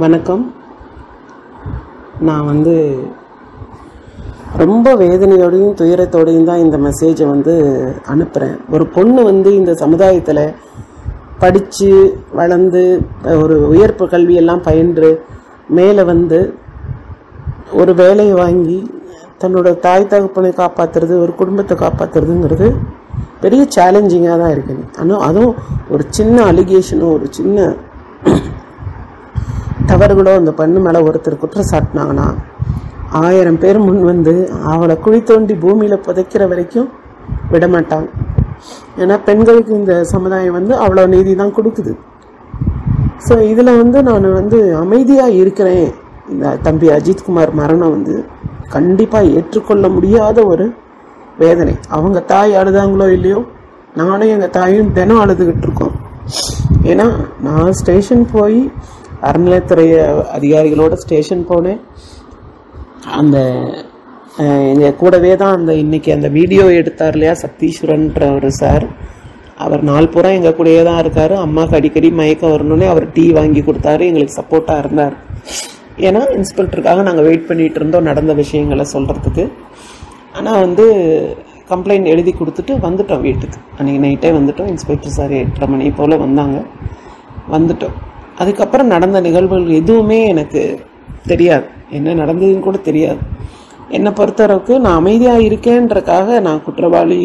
வணக்கம். நான் ரொம்ப வேதனையோடையும் துயரத்தோடையும் தான் இந்த மெசேஜை அனுப்புகிறேன். ஒரு பொண்ணு இந்த சமுதாயத்தில் படித்து வளர்ந்து ஒரு உயர்ப்பு கல்வியெல்லாம் பயின்று மேலே ஒரு வேலையை வாங்கி தன்னோட தாய் தகப்பனை காப்பாற்றுறது, ஒரு குடும்பத்தை காப்பாற்றுறதுங்கிறது பெரிய சேலஞ்சிங்காக தான் இருக்குது. ஆனால் அதுவும் ஒரு சின்ன அலிகேஷனோ ஒரு சின்ன தவறுகளோ அந்த பெண்ணு மேலே ஒருத்தர் குற்றம் சாட்டினாங்கன்னா 1000 பேர் முன் அவளை குழி தோண்டி பூமியில் புதைக்கிற வரைக்கும் விடமாட்டாங்க. ஏன்னா பெண்களுக்கு இந்த சமுதாயம் அவ்வளோ நீதி தான் கொடுக்குது. ஸோ இதில் நான் அமைதியாக இருக்கிறேன். இந்த தம்பி அஜித்குமார் மரணம் கண்டிப்பாக ஏற்றுக்கொள்ள முடியாத ஒரு வேதனை. அவங்க தாய் அழுதாங்களோ இல்லையோ, நானும் எங்கள் தாயும் தினம் அழுதுகிட்டு இருக்கோம். ஏன்னா நான் ஸ்டேஷன் போய் அறநிலையத்துறை அதிகாரிகளோட ஸ்டேஷன் போனேன். அந்த எங்கள் கூடவே தான் இன்னைக்கு அந்த வீடியோ எடுத்தார் இல்லையா, சத்தீஸ்வரன்ற ஒரு சார், அவர் நாள் பூரா எங்கள் கூடயே தான் இருக்கார். அம்மாவுக்கு அடிக்கடி மயக்கம் வரணுன்னே அவர் டீ வாங்கி கொடுத்தாரு, எங்களுக்கு சப்போர்ட்டாக இருந்தார். ஏன்னா இன்ஸ்பெக்டருக்காக நாங்கள் வெயிட் பண்ணிகிட்டு இருந்தோம் நடந்த விஷயங்களை சொல்கிறதுக்கு. ஆனால் கம்ப்ளைண்ட் எழுதி கொடுத்துட்டு வந்துட்டோம் வீட்டுக்கு. அன்றைக்கி நைட்டே வந்துட்டோம். இன்ஸ்பெக்டர் சார் 8:30 மணி போல் வந்துட்டோம். அதுக்கப்புறம் நடந்த நிகழ்வுகள் எதுவுமே எனக்கு தெரியாது, என்ன நடந்ததுன்னு கூட தெரியாது. என்னை பொறுத்தளவுக்கு நான் அமைதியாக இருக்கேன்றக்காக நான் குற்றவாளி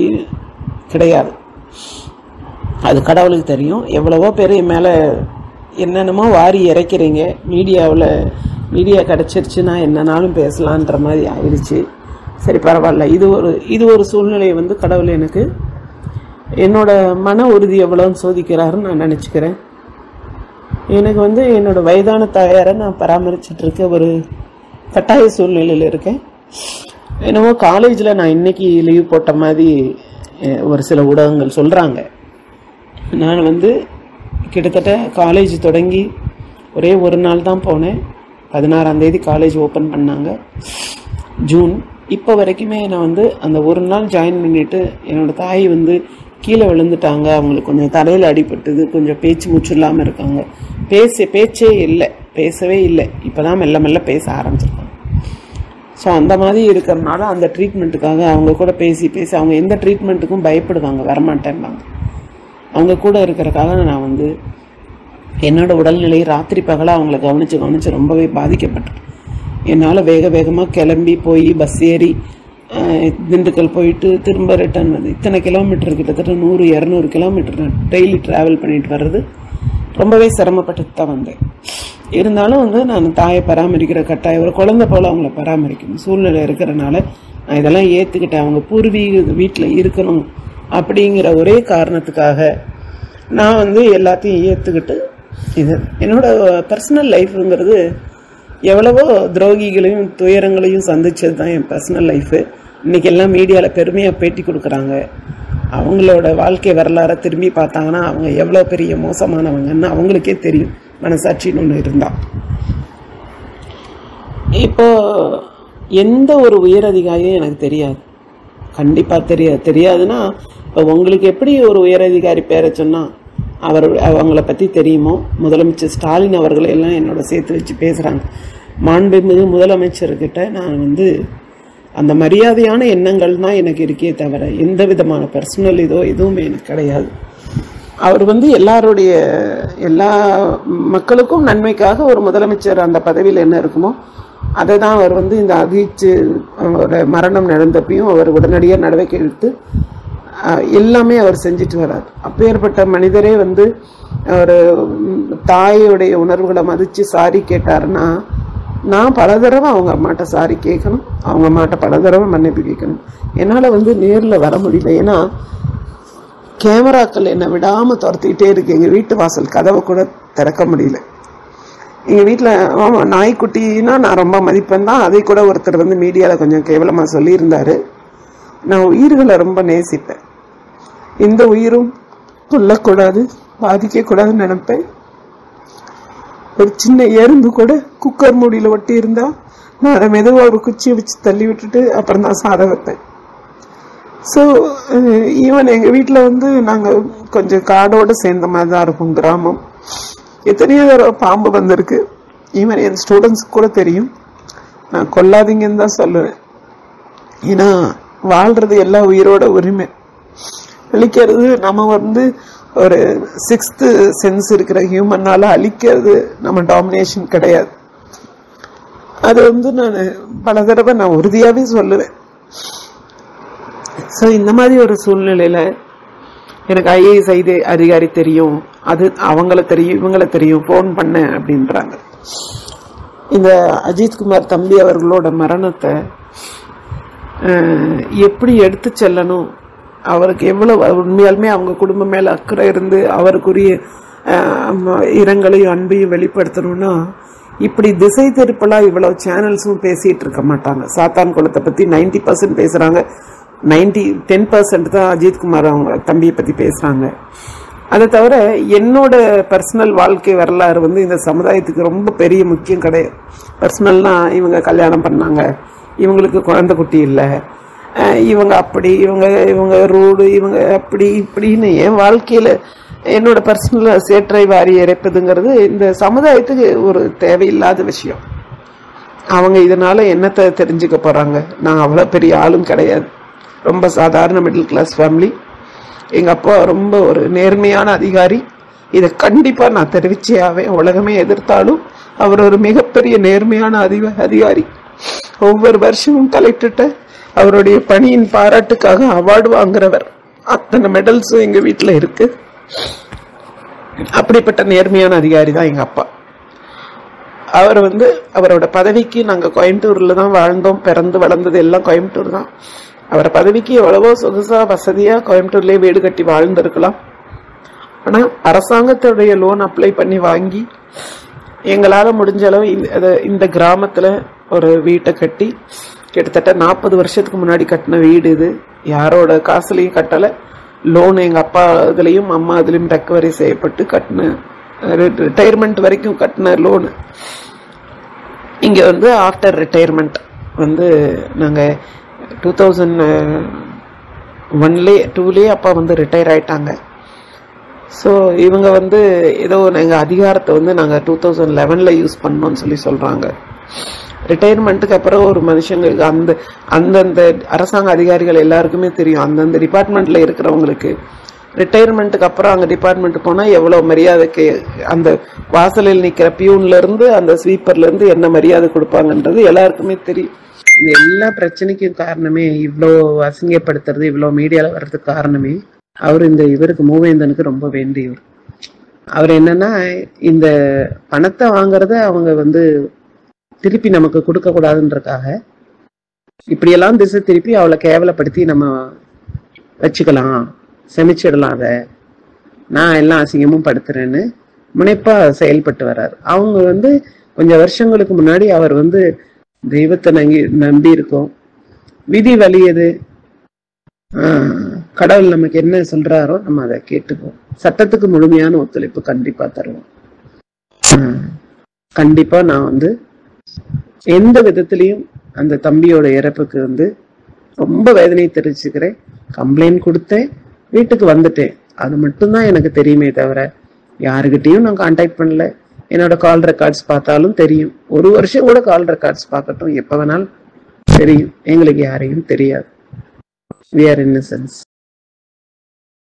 கிடையாது. அது கடவுளுக்கு தெரியும். எவ்வளவோ பேர் என் மேலே என்னென்னமோ வாரி இறைக்கிறீங்க. மீடியா கிடச்சிருச்சுன்னா என்னன்னாலும் பேசலான்ற மாதிரி ஆயிடுச்சு. சரி, பரவாயில்ல. இது ஒரு சூழ்நிலையை கடவுள் எனக்கு என்னோட மன உறுதி எவ்வளோன்னு சோதிக்கிறாருன்னு நான் நினச்சிக்கிறேன். எனக்கு என்னோட வயதான தாயாரை நான் பராமரிச்சுட்டு இருக்க ஒரு கட்டாய சூழ்நிலையில் இருக்கேன். என்னவோ காலேஜில் நான் இன்னைக்கு லீவ் போட்ட மாதிரி ஒரு சில ஊடகங்கள் சொல்கிறாங்க. நான் கிட்டத்தட்ட காலேஜ் தொடங்கி ஒரே ஒரு நாள் தான் போனேன். 16ஆம் தேதி காலேஜ் ஓப்பன் பண்ணாங்க, ஜூன். இப்போ வரைக்குமே நான் அந்த ஒரு நாள் ஜாயின் பண்ணிவிட்டு என்னோடய தாய் கீழே விழுந்துட்டாங்க. அவங்களுக்கு கொஞ்சம் தலையில் அடிபட்டுது, கொஞ்சம் பேச்சு மூச்சு இல்லாமல் இருக்காங்க. பேச்சே இல்லை, பேசவே இல்லை. இப்போ தான் மெல்ல மெல்ல பேச ஆரம்பிச்சிருக்காங்க. ஸோ அந்த மாதிரி இருக்கிறதுனால அந்த ட்ரீட்மெண்ட்டுக்காக அவங்க கூட பேசி அவங்க எந்த ட்ரீட்மெண்ட்டுக்கும் பயப்படுவாங்க, வரமாட்டேன்பாங்க. அவங்க கூட இருக்கிறக்காக நான் என்னோடய உடல்நிலை ராத்திரி பகலாக அவங்கள கவனித்து ரொம்பவே பாதிக்கப்பட்டேன். என்னால் வேகமாக கிளம்பி போய் பஸ் ஏறி திண்டுக்கல் போயிட்டு திரும்ப ரிட்டர்ன் இத்தனை கிலோமீட்டர், கிட்டத்தட்ட 100-200 கிலோமீட்டர் நான் டெய்லி ட்ராவல் பண்ணிட்டு வர்றது ரொம்பவே சிரமப்பட்டு தான் வந்தேன். இருந்தாலும் நான் தாயை பராமரிக்கிற கட்டாயம், ஒரு குழந்தை போல் அவங்கள பராமரிக்கணும் சூழ்நிலை இருக்கிறனால நான் இதெல்லாம் ஏற்றுக்கிட்டேன். அவங்க பூர்வீக வீட்டில் இருக்கணும் அப்படிங்கிற ஒரே காரணத்துக்காக நான் எல்லாத்தையும் ஏற்றுக்கிட்டு இது என்னோட பர்சனல் லைஃப்புங்கிறது எவ்வளவோ துரோகிகளையும் துயரங்களையும் சந்திச்சது தான் என் பர்சனல் லைஃபு. இன்றைக்கி எல்லாம் மீடியாவில் பெருமையாக பேட்டி கொடுக்குறாங்க. அவங்களோட வாழ்க்கை வரலாறை திரும்பி பார்த்தாங்கன்னா அவங்க எவ்வளோ பெரிய மோசமானவங்கன்னு அவங்களுக்கே தெரியும், மனசாட்சின்னு ஒன்று இருந்தால். இப்போது எந்த ஒரு உயரதிகாரியும் எனக்கு தெரியாது, கண்டிப்பாக தெரியாதுன்னா இப்போ உங்களுக்கு எப்படி ஒரு உயரதிகாரி பேரை சொன்னால் அவங்கள பற்றி தெரியுமோ, முதலமைச்சர் ஸ்டாலின் அவர்களை எல்லாம் என்னோட சேர்த்து வச்சு பேசுகிறாங்க. மாண்புமிகு முதலமைச்சர்கிட்ட நான் அந்த மரியாதையான எண்ணங்கள் தான் எனக்கு இருக்கே தவிர எந்த விதமான பர்சனல் எதுவுமே எனக்கு கிடையாது. அவர் எல்லா மக்களுக்கும் நன்மைக்காக ஒரு முதலமைச்சர் அந்த பதவியில் என்ன இருக்குமோ அதை தான் அவர் இந்த அஜித் மரணம் நடந்தப்பையும் அவர் உடனடியாக நடவடிக்கை எடுத்து எல்லாமே அவர் செஞ்சுட்டு வர்றார். அப்பேற்பட்ட மனிதரே ஒரு தாயோடைய உணர்வுகளை மதித்து சாரி கேட்டாருன்னா நான் பல தடவை அவங்க அம்மாட்ட சாரி கேட்கணும், அவங்க அம்மாட்ட பல தடவை மன்னிப்பு கேட்கணும். என்னால் நேரில் வர முடியல. ஏன்னா கேமராக்கள் என்னை விடாமல் துரத்திக்கிட்டே இருக்கு. எங்கள் வீட்டு வாசல் கதவை கூட திறக்க முடியல. எங்கள் வீட்டில் நாய்க்குட்டின்னா நான் ரொம்ப மதிப்பேன் தான். அதை கூட ஒருத்தர் மீடியாவில் கொஞ்சம் கேவலமாக சொல்லியிருந்தார். நான் உயிர்களை ரொம்ப நேசிப்பேன். எந்த உயிரும் கொல்லக்கூடாது, பாதிக்கக்கூடாதுன்னு நினைப்பேன். ஒரு சின்ன எறும்பு கூட குக்கர் மூடியில் ஒட்டி இருந்தால் நான் அதை மெதுவாக ஒரு குச்சியை வச்சு தள்ளி விட்டுட்டு அப்புறம் தான் சாதம் வைப்பேன். ஸோ ஈவன் எங்கள் வீட்டில் நாங்கள் கொஞ்சம் காடோடு சேர்ந்த மாதிரி தான் இருக்கும், கிராமம். எத்தனையோ தடவை பாம்பு வந்திருக்கு. ஈவன் என் ஸ்டூடெண்ட்ஸுக்கு கூட தெரியும். நான் கொல்லாதீங்கன்னு தான் சொல்லுவேன். ஏன்னா வாழ்றது எல்லா உயிரோட உரிமை. அழிக்கிறது நம்ம ஒரு 6th சென்ஸ் இருக்கிற ஹியூமனால அழிக்கிறது நம்ம டாமினேஷன் கிடையாது. அது நான் பல தடவை நான் உறுதியாவே சொல்லுவேன். ஸோ இந்த மாதிரி ஒரு சூழ்நிலையில எனக்கு ஐஏஎஸ் அதிகாரி தெரியும், அது அவங்கள தெரியும், இவங்கள தெரியும், ஃபோன் பண்ண அப்படின்றாங்க. இந்த அஜித்குமார் தம்பி அவர்களோட மரணத்தை எப்படி எடுத்து செல்லணும், அவருக்கு எவ்வளவு உண்மையாலுமே அவங்க குடும்பம் மேல அக்கறை இருந்து அவருக்குரிய இரங்கலையும் அன்பையும் வெளிப்படுத்தணும்னா இப்படி திசை திருப்பலா இவ்வளவு சேனல்ஸும் பேசிட்டு இருக்க மாட்டாங்க. சாத்தான் குளத்தை பத்தி 90% பேசுறாங்க, 10% தான் அஜித்குமார் அவங்க தம்பியை பத்தி பேசுறாங்க. அதை தவிர என்னோட பர்சனல் வாழ்க்கை வரலாறு இந்த சமுதாயத்துக்கு ரொம்ப பெரிய முக்கியம் கிடையாது. பர்சனல்னா இவங்க கல்யாணம் பண்ணாங்க, இவங்களுக்கு குழந்தை குட்டி இல்லை, இவங்க அப்படி, இவங்க ரூடு, இவங்க அப்படி இப்படின்னு என் வாழ்க்கையில என்னோட பர்சனல் சேற்றை வாரி இறைப்பதுங்கிறது இந்த சமுதாயத்துக்கு ஒரு தேவையில்லாத விஷயம். அவங்க இதனால என்னத்தை தெரிஞ்சுக்க போறாங்க? நான் அவ்வளவு பெரிய ஆளும் கிடையாது, ரொம்ப சாதாரண மிடில் கிளாஸ் ஃபேமிலி. எங்க அப்பா ரொம்ப ஒரு நேர்மையான அதிகாரி. இதை கண்டிப்பா நான் தெரிவிச்சே ஆவேன். உலகமே எதிர்த்தாலும் அவர் ஒரு மிகப்பெரிய நேர்மையான அதிகாரி. ஒவ்வொரு வருஷமும் கலெக்டர்கிட்ட அவருடைய பணியின் பாராட்டுக்காக அவார்டு வாங்குறவர். அத்தனை மெடல்ஸும் எங்க வீட்டுல இருக்கு. அப்படிப்பட்ட நேர்மையான அதிகாரி தான் எங்க அப்பா. அவர் அவரோட பதவிக்கு நாங்க கோயம்புத்தூர்ல தான் வாழ்ந்தோம், பிறந்து வளர்ந்தது எல்லாம் கோயம்புத்தூர் தான். அவர் பதவிக்கு எவ்வளவோ சொகுசா வசதியா கோயம்புத்தூர்லயே வீடு கட்டி வாழ்ந்திருக்கலாம். ஆனா அரசாங்கத்துடைய லோன் அப்ளை பண்ணி வாங்கி எங்களால முடிஞ்ச அளவு இந்த கிராமத்துல ஒரு வீட்டை கட்டி, கிட்டத்தட்ட 40 வருஷத்துக்கு முன்னாடி கட்டின வீடு இது. யாரோட காசுலையும் கட்டல, லோன் எங்க அப்பா இதுலயும் அம்மா இதுலயும் ரெக்கவரி செய்யப்பட்டு கட்டின, ரிட்டையர்மெண்ட் வரைக்கும் கட்டின லோனு. இங்க ஆஃப்டர் ரிட்டையர்மெண்ட் நாங்க 2001-2 அப்பா ரிட்டையர் ஆயிட்டாங்க. ஸோ இவங்க ஏதோ எங்க அதிகாரத்தை நாங்க 2011 யூஸ் பண்ணோம்னு சொல்றாங்க. ரிட்டையர்மெண்ட்டுக்கு அப்புறம் ஒரு மனுஷங்களுக்கு அந்தந்த அரசாங்க அதிகாரிகள் எல்லாருக்குமே தெரியும், அந்தந்த டிபார்ட்மெண்ட்ல இருக்கிறவங்களுக்கு ரிட்டையர்மெண்ட்டுக்கு அப்புறம் அங்க டிபார்ட்மெண்ட் போனா எவ்வளவு மரியாதைக்கு அந்த வாசலில் நிக்கிற பியூன்ல இருந்து அந்த ஸ்வீப்பர்ல இருந்து என்ன மரியாதை கொடுப்பாங்கன்றது எல்லாருக்குமே தெரியும். இந்த எல்லா பிரச்சனைக்கும் காரணமே, இவ்வளோ அசிங்கப்படுத்துறது, இவ்வளோ மீடியால வர்றதுக்கு காரணமே இவருக்கு மூவேந்தனுக்கு ரொம்ப வேண்டியவர். அவர் என்னன்னா, இந்த பணத்தை வாங்குறத அவங்க திருப்பி நமக்கு கொடுக்க கூடாதுன்றக்காக இப்படியெல்லாம் திசை திருப்பி அவளை கேவலப்படுத்தி நம்ம வச்சுக்கலாம், செமிச்சிடலாம், அதை நான் எல்லாம் அசிங்கமும் படுத்துறேன்னு முனைப்பா செயல்பட்டு வர்றாரு. அவங்க கொஞ்சம் வருஷங்களுக்கு முன்னாடி அவர் தெய்வத்தை நம்பி இருக்கோம், விதி வலியது, கடவுள் நமக்கு என்ன சொல்றாரோ நம்ம அதை கேட்டுக்குவோம், சட்டத்துக்கு முழுமையான ஒத்துழைப்பு கண்டிப்பா தருவோம். கண்டிப்பா நான் எந்த விதத்திலையும் அந்த தம்பியோட இறப்புக்கு ரொம்ப வேதனை தெரிவிச்சுக்கிறேன். கம்ப்ளைண்ட் கொடுத்தேன், வீட்டுக்கு வந்துட்டேன், அது மட்டும்தான் எனக்கு தெரியுமே தவிர யாருக்கிட்டையும் நான் கான்டாக்ட் பண்ணல. என்னோட கால் ரெக்கார்ட்ஸ் பார்த்தாலும் தெரியும், 1 வருஷம் கூட கால் ரெக்கார்ட்ஸ் பார்க்கட்டும், எப்ப வேணாலும் தெரியும், எங்களுக்கு யாரையும் தெரியாது. We are innocents.